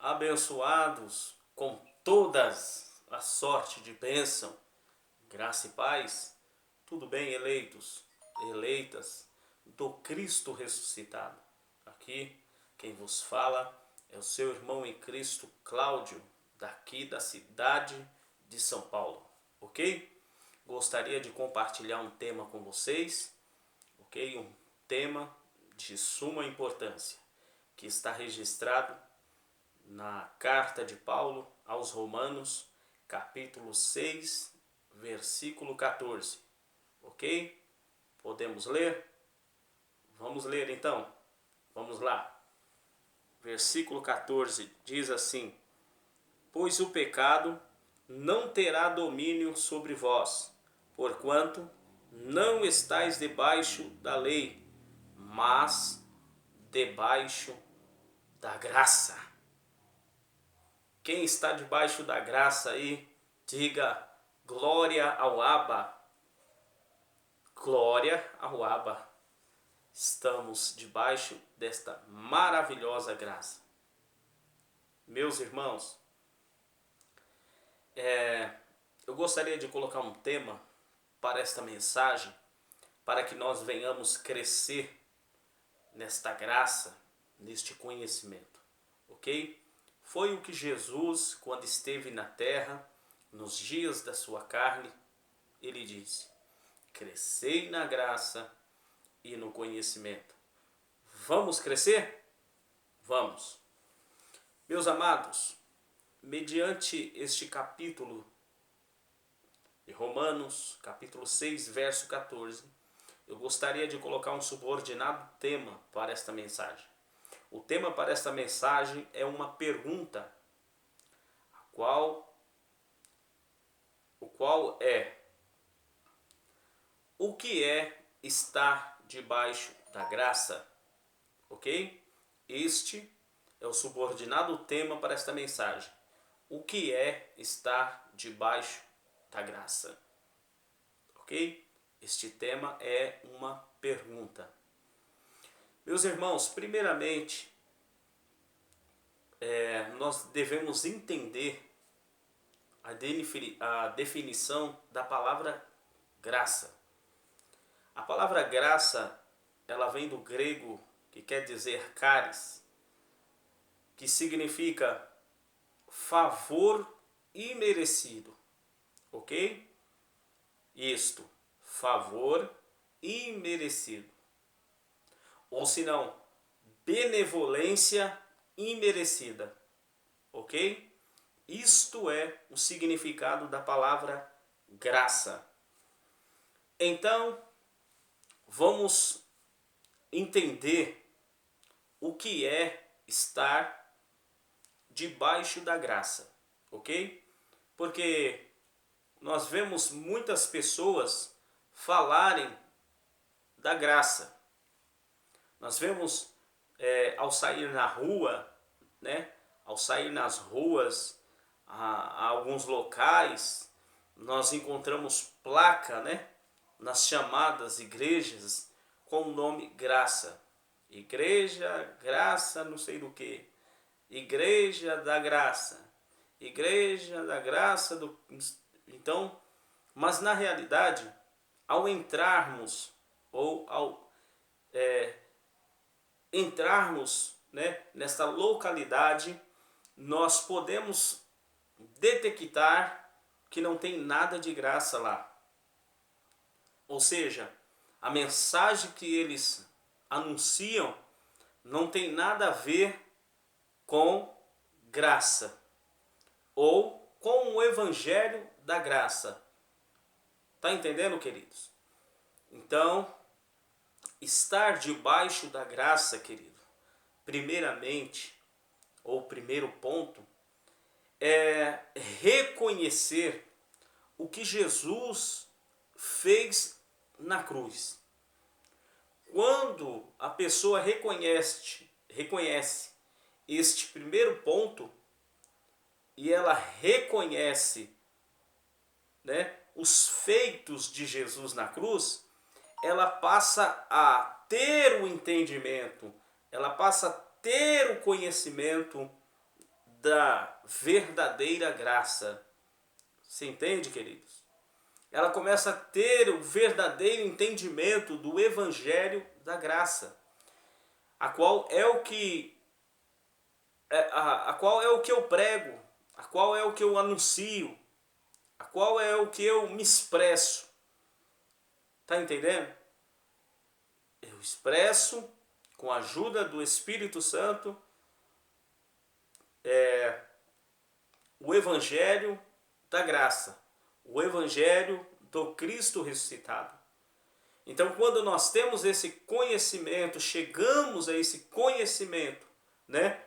abençoados com todas a sorte de bênção, graça e paz. Tudo bem, eleitos, eleitas do Cristo ressuscitado. Aqui quem vos fala é o seu irmão em Cristo, Cláudio, daqui da cidade de São Paulo, ok? Gostaria de compartilhar um tema com vocês, ok? Um tema de suma importância, que está registrado na carta de Paulo aos Romanos, capítulo 6, versículo 14, ok? Podemos ler? Vamos ler então, vamos lá. Versículo 14 diz assim: pois o pecado não terá domínio sobre vós, porquanto não estáis debaixo da lei, mas debaixo da graça. Quem está debaixo da graça aí, diga glória ao Abba. Glória ao Abba. Estamos debaixo desta maravilhosa graça. Meus irmãos, eu gostaria de colocar um tema para esta mensagem, para que nós venhamos crescer nesta graça, neste conhecimento, ok? Foi o que Jesus, quando esteve na terra, nos dias da sua carne, ele disse: crescei na graça e no conhecimento. Vamos crescer? Vamos. Meus amados, mediante este capítulo de Romanos, capítulo 6, verso 14, eu gostaria de colocar um subordinado tema para esta mensagem. O tema para esta mensagem é uma pergunta, o qual é: o que é estar debaixo da graça? Ok? Este é o subordinado tema para esta mensagem. O que é estar debaixo da graça? Ok? Este tema é uma pergunta. Meus irmãos, primeiramente, nós devemos entender a definição da palavra graça. A palavra graça, ela vem do grego, que quer dizer charis, que significa favor imerecido, ok? Isto, favor imerecido. Ou se não, benevolência imerecida, ok? Isto é o significado da palavra graça. Então, vamos entender o que é estar debaixo da graça, ok? Porque nós vemos muitas pessoas falarem da graça. Nós vemos ao sair na rua, né? Ao sair nas ruas, a alguns locais, nós encontramos placa, né? Nas chamadas igrejas com o nome graça. Igreja, graça, não sei do que. Igreja da graça. Igreja da graça do... Então, mas na realidade, ao entrarmos ou ao entrarmos, né, nesta localidade, nós podemos detectar que não tem nada de graça lá. Ou seja, a mensagem que eles anunciam não tem nada a ver com graça ou com o evangelho da graça. Tá entendendo, queridos? Então, estar debaixo da graça, querido, primeiramente, ou primeiro ponto, é reconhecer o que Jesus fez na cruz. Quando a pessoa reconhece este primeiro ponto, e ela reconhece, né, os feitos de Jesus na cruz, ela passa a ter o entendimento, ela passa a ter o conhecimento da verdadeira graça. Você entende, queridos? Ela começa a ter o verdadeiro entendimento do evangelho da graça, a qual é o que a qual é o que eu prego, a qual é o que eu anuncio, a qual é o que eu me expresso. Tá entendendo? Eu expresso com a ajuda do Espírito Santo o evangelho da graça, o evangelho do Cristo ressuscitado. Então, quando nós temos esse conhecimento, chegamos a esse conhecimento, né?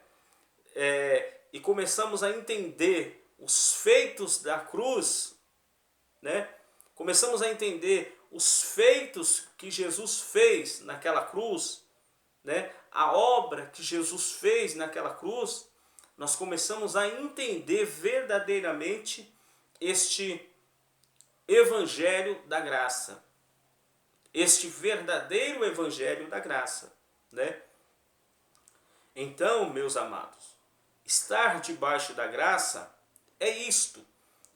E começamos a entender os feitos da cruz, né? Começamos a entender os feitos que Jesus fez naquela cruz, né? A obra que Jesus fez naquela cruz, nós começamos a entender verdadeiramente este evangelho da graça, este verdadeiro evangelho da graça, né? Então, meus amados, estar debaixo da graça é isto,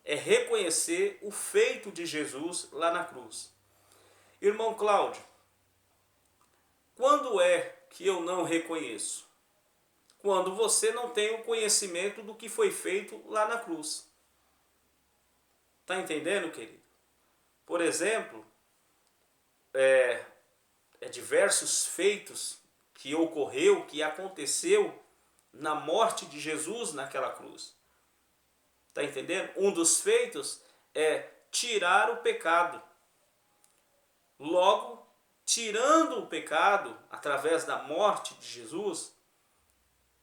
é reconhecer o feito de Jesus lá na cruz. Irmão Cláudio, quando é que eu não reconheço? Quando você não tem o conhecimento do que foi feito lá na cruz. Tá entendendo, querido? Por exemplo, diversos feitos que ocorreu, que aconteceu na morte de Jesus naquela cruz. Tá entendendo? Um dos feitos é tirar o pecado. Logo, tirando o pecado através da morte de Jesus,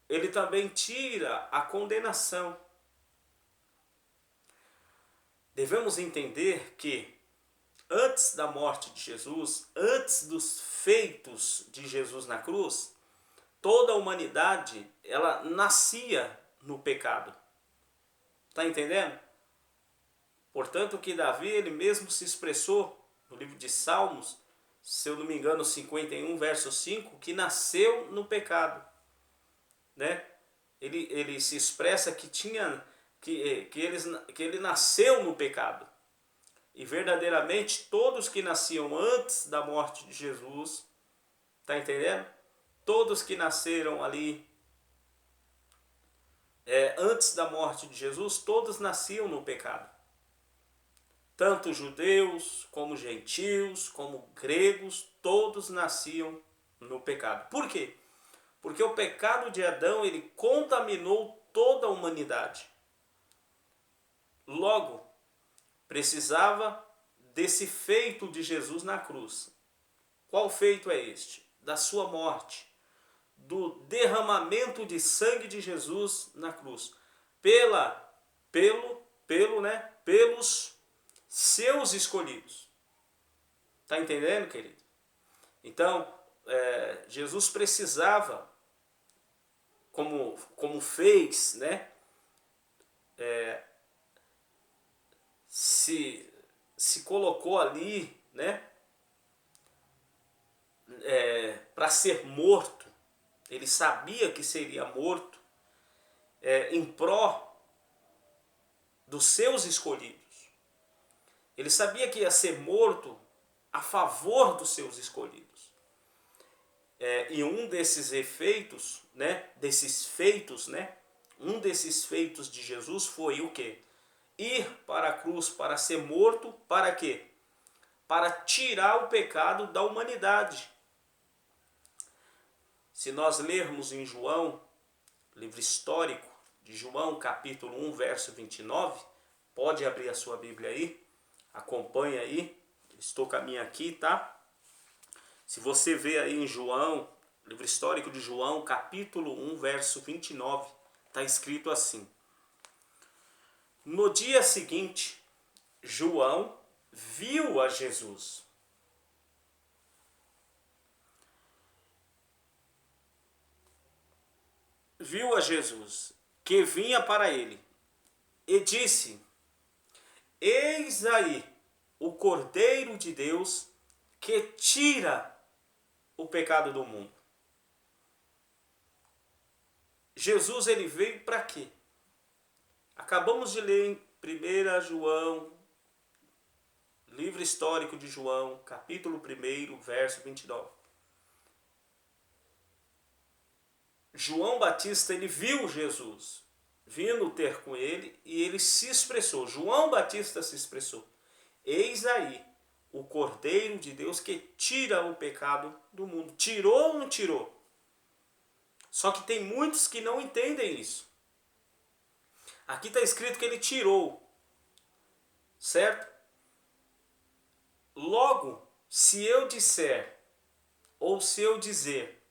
ele também tira a condenação. Devemos entender que antes da morte de Jesus, antes dos feitos de Jesus na cruz, toda a humanidade ela nascia no pecado. Está entendendo? Portanto, que Davi ele mesmo se expressou no livro de Salmos, se eu não me engano, 51, verso 5, que nasceu no pecado. Né? Ele se expressa que ele nasceu no pecado. E verdadeiramente todos que nasciam antes da morte de Jesus, tá entendendo? Todos que nasceram ali antes da morte de Jesus, todos nasciam no pecado. Tanto judeus, como gentios, como gregos, todos nasciam no pecado. Por quê? Porque o pecado de Adão, ele contaminou toda a humanidade. Logo, precisava desse feito de Jesus na cruz. Qual feito é este? Da sua morte, do derramamento de sangue de Jesus na cruz, pelos seus escolhidos. Tá entendendo, querido? Então, Jesus precisava, como fez, né? Se colocou ali, né? Para ser morto. Ele sabia que seria morto em pró dos seus escolhidos. Ele sabia que ia ser morto a favor dos seus escolhidos. E um desses efeitos, né, desses feitos, né, um desses feitos de Jesus foi o quê? Ir para a cruz para ser morto, para quê? Para tirar o pecado da humanidade. Se nós lermos em João, livro histórico de João, capítulo 1, verso 29, pode abrir a sua Bíblia aí, acompanha aí, estou caminhando aqui, tá? Se você vê aí em João, livro histórico de João, capítulo 1, verso 29, está escrito assim: no dia seguinte, João viu a Jesus. Viu a Jesus, que vinha para ele, e disse: eis aí o Cordeiro de Deus que tira o pecado do mundo. Jesus ele veio para quê? Acabamos de ler em 1 João, livro histórico de João, capítulo 1, verso 29. João Batista, ele viu Jesus vindo ter com ele e ele se expressou. João Batista se expressou. Eis aí o Cordeiro de Deus que tira o pecado do mundo. Tirou ou não tirou? Só que tem muitos que não entendem isso. Aqui está escrito que ele tirou, certo? Logo, se eu disser, ou se eu dizer,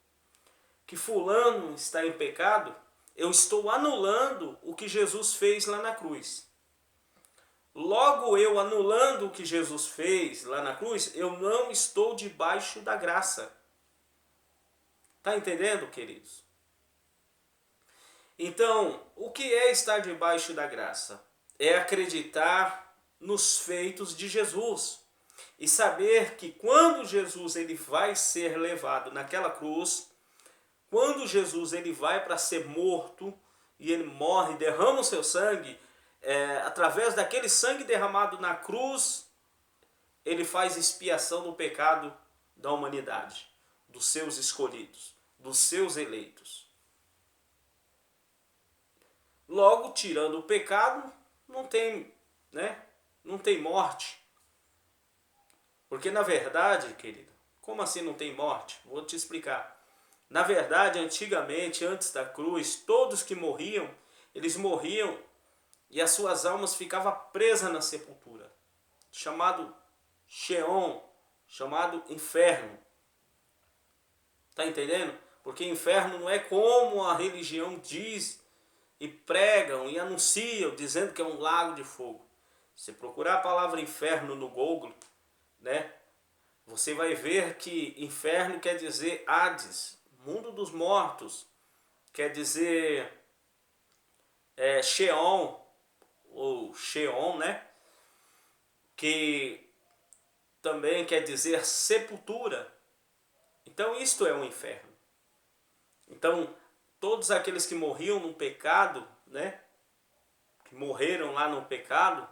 que fulano está em pecado, eu estou anulando o que Jesus fez lá na cruz. Logo, eu anulando o que Jesus fez lá na cruz, eu não estou debaixo da graça. Está entendendo, queridos? Então, o que é estar debaixo da graça? É acreditar nos feitos de Jesus e saber que quando Jesus ele vai ser levado naquela cruz, quando Jesus ele vai para ser morto e ele morre, derrama o seu sangue, através daquele sangue derramado na cruz, ele faz expiação do pecado da humanidade, dos seus escolhidos, dos seus eleitos. Logo, tirando o pecado, não tem morte. Porque na verdade, querido, como assim não tem morte? Vou te explicar. Na verdade, antigamente, antes da cruz, todos que morriam, eles morriam e as suas almas ficavam presas na sepultura, chamado Sheol, chamado inferno. Tá entendendo? Porque inferno não é como a religião diz e pregam e anunciam, dizendo que é um lago de fogo. Se procurar a palavra inferno no Google, né, você vai ver que inferno quer dizer Hades, mundo dos mortos, quer dizer Sheol, ou Sheol, né, que também quer dizer sepultura. Então isto é um inferno. Então todos aqueles que morriam no pecado, né, que morreram lá no pecado,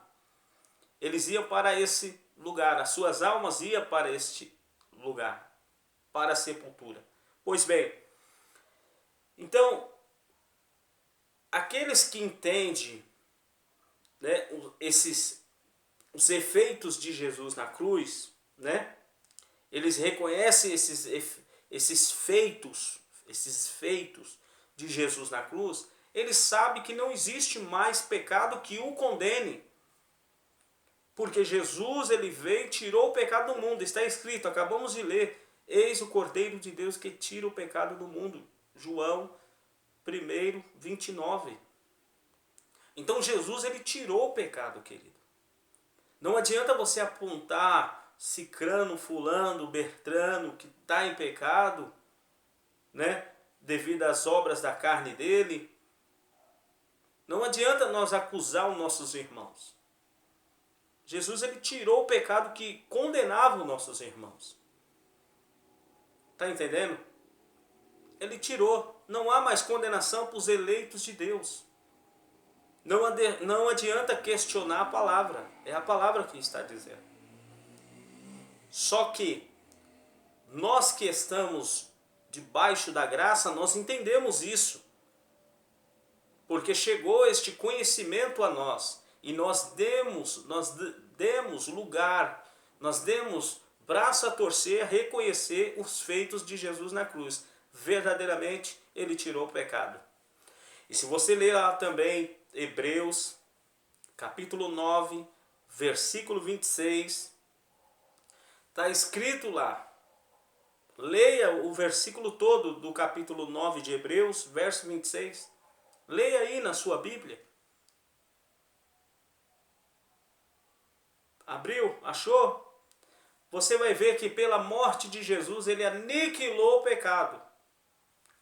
eles iam para esse lugar, as suas almas iam para este lugar, para a sepultura. Pois bem, então, aqueles que entendem, né, os efeitos de Jesus na cruz, né, eles reconhecem esses feitos de Jesus na cruz, eles sabem que não existe mais pecado que o condene. Porque Jesus ele veio e tirou o pecado do mundo. Está escrito, acabamos de ler, eis o Cordeiro de Deus que tira o pecado do mundo. João 1, 29. Então Jesus ele tirou o pecado, querido. Não adianta você apontar Cicrano, Fulano, Bertrano, que está em pecado, né, devido às obras da carne dele. Não adianta nós acusar os nossos irmãos. Jesus ele tirou o pecado que condenava os nossos irmãos. Está entendendo? Ele tirou. Não há mais condenação para os eleitos de Deus. Não adianta questionar a palavra. É a palavra que está dizendo. Só que nós que estamos debaixo da graça, nós entendemos isso. Porque chegou este conhecimento a nós. E nós demos lugar, nós demos braço a torcer, a reconhecer os feitos de Jesus na cruz. Verdadeiramente, ele tirou o pecado. E se você ler lá também Hebreus, capítulo 9, versículo 26, está escrito lá. Leia o versículo todo do capítulo 9 de Hebreus, verso 26. Leia aí na sua Bíblia. Abriu? Achou? Você vai ver que pela morte de Jesus ele aniquilou o pecado.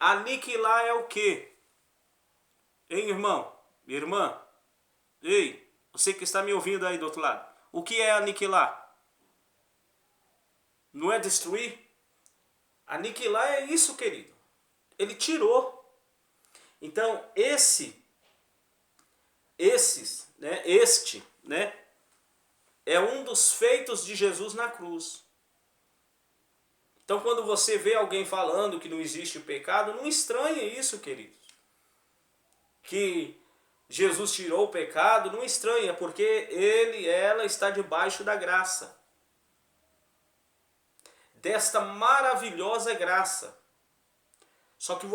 Aniquilar é o quê? Hein, irmão? Minha irmã? Ei, você que está me ouvindo aí do outro lado. O que é aniquilar? Não é destruir? Aniquilar é isso, querido. Ele tirou. Então, Este, né, é um dos feitos de Jesus na cruz. Então, quando você vê alguém falando que não existe o pecado, não estranhe isso, queridos. Que Jesus tirou o pecado, não estranha, porque ela está debaixo da graça. Desta maravilhosa graça. Só que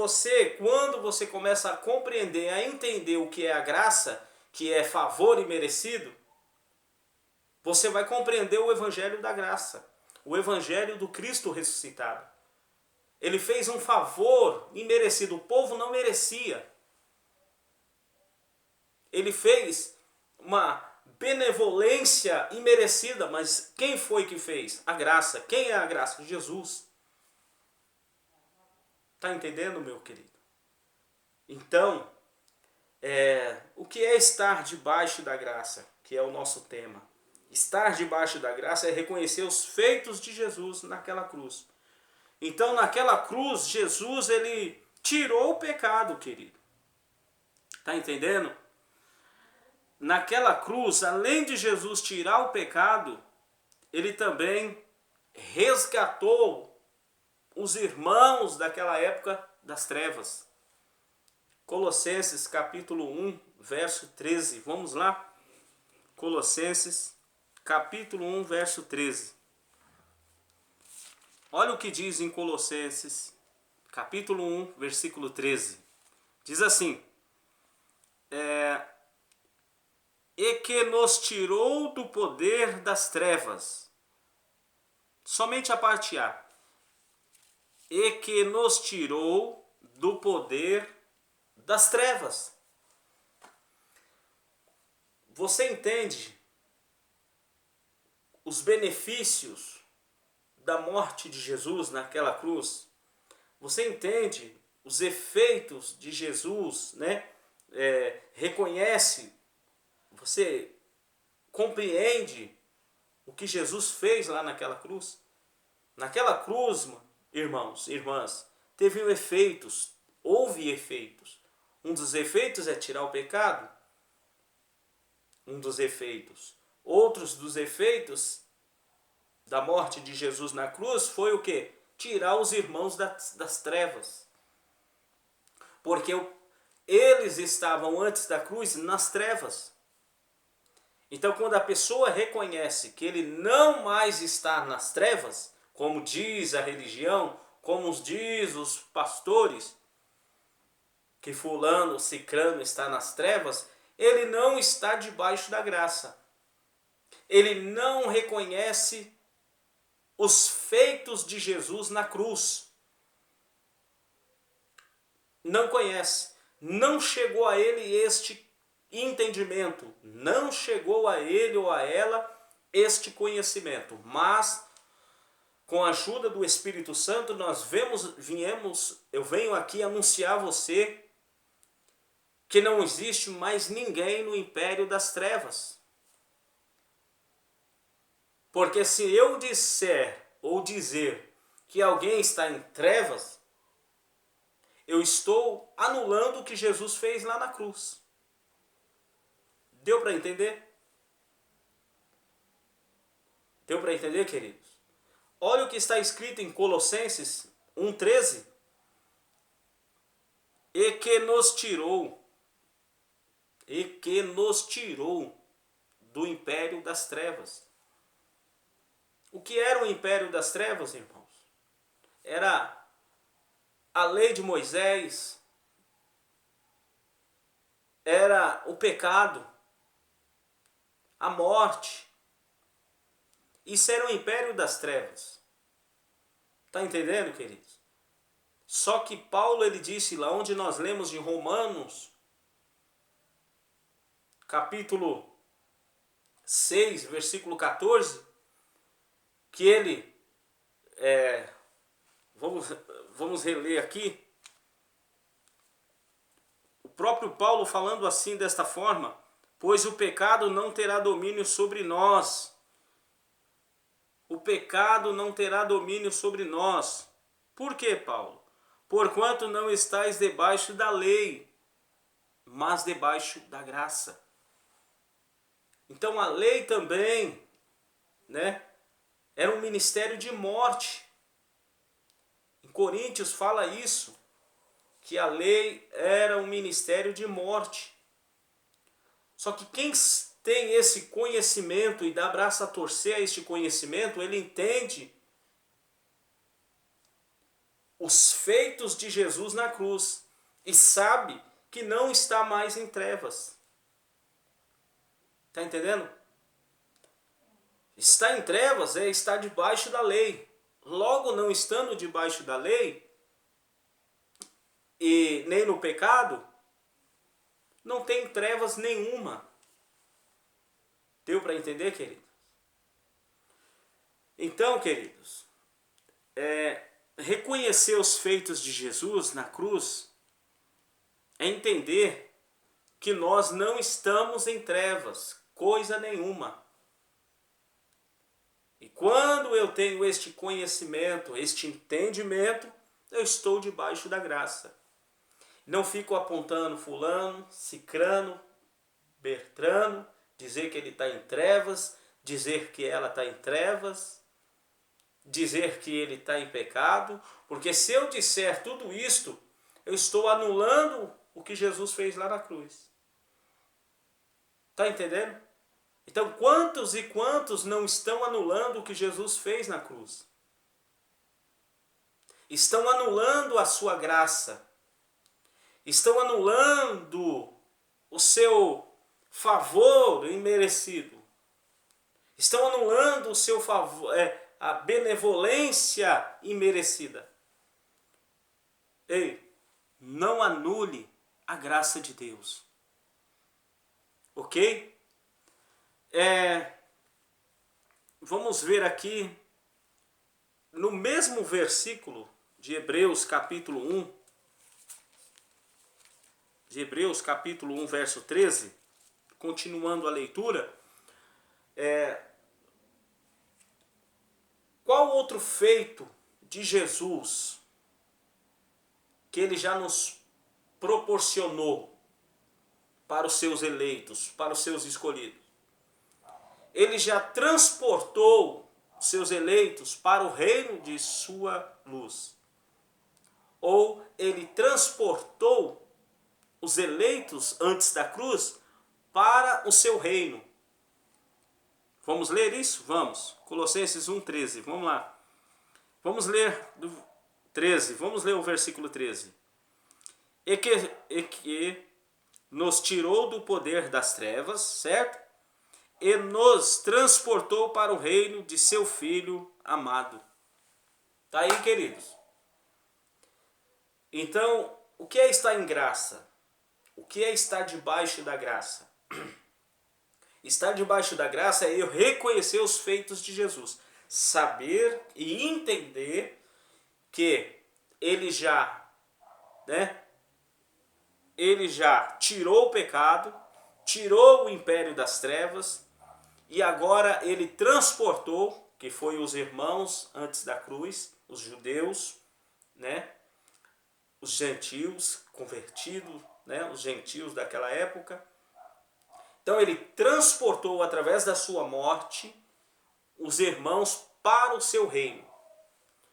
quando você começa a compreender, a entender o que é a graça, que é favor imerecido, você vai compreender o evangelho da graça, o evangelho do Cristo ressuscitado. Ele fez um favor imerecido, o povo não merecia. Ele fez uma benevolência imerecida, mas quem foi que fez? A graça. Quem é a graça? Jesus. Está entendendo, meu querido? Então, o que é estar debaixo da graça? Que é o nosso tema. Estar debaixo da graça é reconhecer os feitos de Jesus naquela cruz. Então, naquela cruz, Jesus, ele tirou o pecado, querido. Está entendendo? Naquela cruz, além de Jesus tirar o pecado, ele também resgatou os irmãos daquela época das trevas. Colossenses capítulo 1, verso 13. Vamos lá? Colossenses capítulo 1, verso 13. Olha o que diz em Colossenses capítulo 1, versículo 13. Diz assim: e que nos tirou do poder das trevas. Somente a parte A. E que nos tirou do poder das trevas. Você entende os benefícios da morte de Jesus naquela cruz? Você entende os efeitos de Jesus, né? Reconhece, você compreende o que Jesus fez lá naquela cruz? Naquela cruz, irmãos, irmãs, houve efeitos. Um dos efeitos é tirar o pecado. Um dos efeitos. Outros dos efeitos da morte de Jesus na cruz foi o quê? Tirar os irmãos das trevas. Porque eles estavam antes da cruz nas trevas. Então, quando a pessoa reconhece que ele não mais está nas trevas, como diz a religião, como diz os pastores, que fulano, cicrano está nas trevas, ele não está debaixo da graça. Ele não reconhece os feitos de Jesus na cruz. Não conhece. Não chegou a ele este entendimento. Não chegou a ele ou a ela este conhecimento. Mas, com a ajuda do Espírito Santo, eu venho aqui anunciar a você que não existe mais ninguém no império das trevas. Porque se eu disser ou dizer que alguém está em trevas, eu estou anulando o que Jesus fez lá na cruz. Deu para entender? Deu para entender, queridos? Olha o que está escrito em Colossenses 1,13. E que nos tirou do império das trevas. O que era o império das trevas, irmãos? Era a lei de Moisés, era o pecado, a morte. Isso era o império das trevas. Está entendendo, queridos? Só que Paulo, ele disse lá onde nós lemos em Romanos, capítulo 6, versículo 14, que ele, vamos reler aqui, o próprio Paulo falando assim desta forma: pois o pecado não terá domínio sobre nós. O pecado não terá domínio sobre nós. Por quê, Paulo? Porquanto não estáis debaixo da lei, mas debaixo da graça. Então a lei também, né, era um ministério de morte. Em Coríntios fala isso, que a lei era um ministério de morte. Só que quem tem esse conhecimento e dá braço a torcer a este conhecimento, ele entende os feitos de Jesus na cruz e sabe que não está mais em trevas. Está entendendo? Estar em trevas é estar debaixo da lei. Logo, não estando debaixo da lei e nem no pecado, não tem trevas nenhuma. Deu para entender, queridos? Então, queridos, reconhecer os feitos de Jesus na cruz é entender que nós não estamos em trevas, coisa nenhuma. E quando eu tenho este conhecimento, este entendimento, eu estou debaixo da graça. Não fico apontando fulano, cicrano, Bertrano, dizer que ele está em trevas, dizer que ela está em trevas, dizer que ele está em pecado, porque se eu disser tudo isto, eu estou anulando o que Jesus fez lá na cruz. Está entendendo? Então, quantos e quantos não estão anulando o que Jesus fez na cruz? Estão anulando a sua graça. Estão anulando o seu favor imerecido. Estão anulando o seu favor, a benevolência imerecida. Ei, não anule a graça de Deus. Ok? Vamos ver aqui no mesmo versículo de Hebreus capítulo 1, verso 13, continuando a leitura, qual outro feito de Jesus que ele já nos proporcionou para os seus eleitos, para os seus escolhidos? Ele já transportou os seus eleitos para o reino de sua luz. Ou ele transportou os eleitos antes da cruz para o seu reino. Vamos ler isso? Vamos. Colossenses 1,13. Vamos lá. Vamos ler do 13. Vamos ler o versículo 13. E que nos tirou do poder das trevas, certo? E nos transportou para o reino de seu Filho amado. Tá aí, queridos? Então, o que é estar em graça? O que é estar debaixo da graça? Estar debaixo da graça é eu reconhecer os feitos de Jesus. Saber e entender que ele já tirou o pecado, tirou o império das trevas, e agora ele transportou, que foi os irmãos antes da cruz, os judeus, os gentios convertidos, os gentios daquela época. Então ele transportou através da sua morte os irmãos para o seu reino.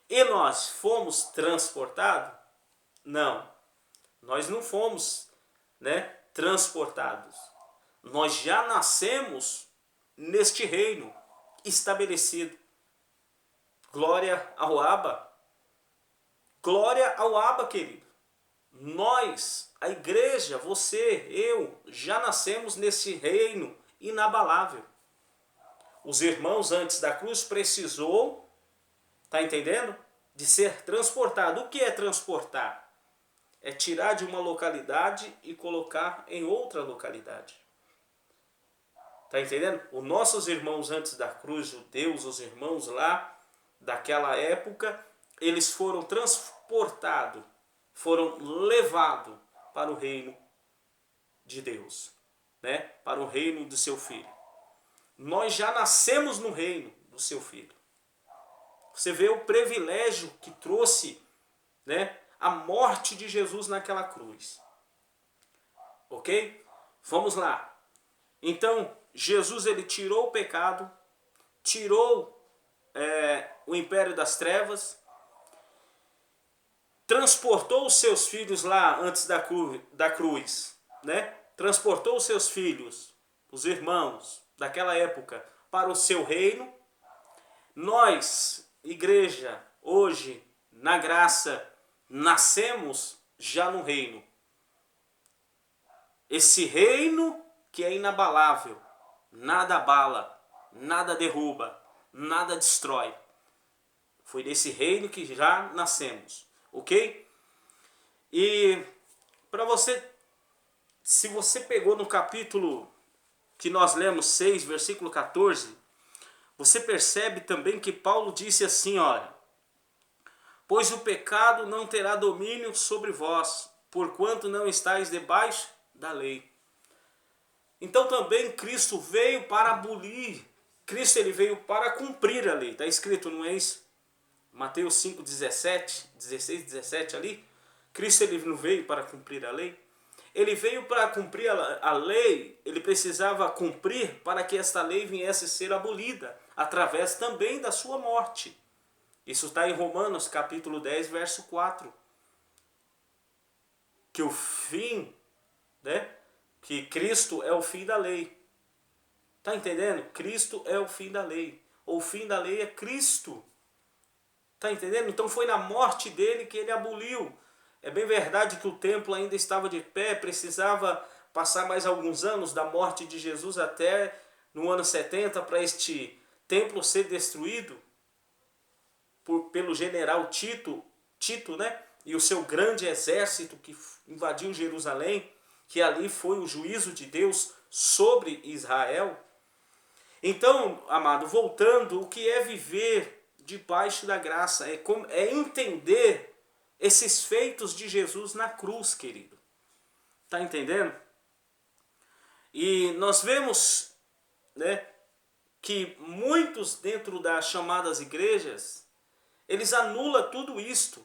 E nós fomos transportados? Não, nós não fomos transportados. Nós já nascemos neste reino estabelecido. Glória ao Abba. Glória ao Abba, querido. Nós, a igreja, você, eu, já nascemos nesse reino inabalável. Os irmãos antes da cruz precisou, tá entendendo? De ser transportado. O que é transportar? É tirar de uma localidade e colocar em outra localidade. Tá entendendo? Os nossos irmãos antes da cruz, judeus, os irmãos lá daquela época, eles foram transportados, foram levados para o reino de Deus, para o reino do seu Filho. Nós já nascemos no reino do seu Filho. Você vê o privilégio que trouxe a morte de Jesus naquela cruz. Ok? Vamos lá. Então, Jesus ele tirou o pecado, tirou o império das trevas, transportou os seus filhos lá antes da cruz, né? Transportou os seus filhos, os irmãos daquela época, para o seu reino. Nós, igreja, hoje, na graça, nascemos já no reino. Esse reino que é inabalável, nada abala, nada derruba, nada destrói. Foi desse reino que já nascemos, ok? E para você, se você pegou no capítulo que nós lemos 6, versículo 14, você percebe também que Paulo disse assim, olha, pois o pecado não terá domínio sobre vós, porquanto não estáis debaixo da lei. Então também Cristo veio para abolir, Cristo ele veio para cumprir a lei. Está escrito, não é isso? Mateus 5, 17, 16, 17 ali. Cristo ele não veio para cumprir a lei. Ele veio para cumprir a lei, ele precisava cumprir para que esta lei viesse a ser abolida, através também da sua morte. Isso está em Romanos capítulo 10, verso 4. Que o fim, né? Que Cristo é o fim da lei. Está entendendo? Cristo é o fim da lei. O fim da lei é Cristo. Está entendendo? Então foi na morte dele que ele aboliu. É bem verdade que o templo ainda estava de pé, precisava passar mais alguns anos da morte de Jesus até no ano 70 para este templo ser destruído pelo general Tito, né? E o seu grande exército que invadiu Jerusalém, que ali foi o juízo de Deus sobre Israel. Então, amado, voltando, o que é viver debaixo da graça? É entender esses feitos de Jesus na cruz, querido. Está entendendo? E nós vemos, né, que muitos dentro das chamadas igrejas, eles anulam tudo isto.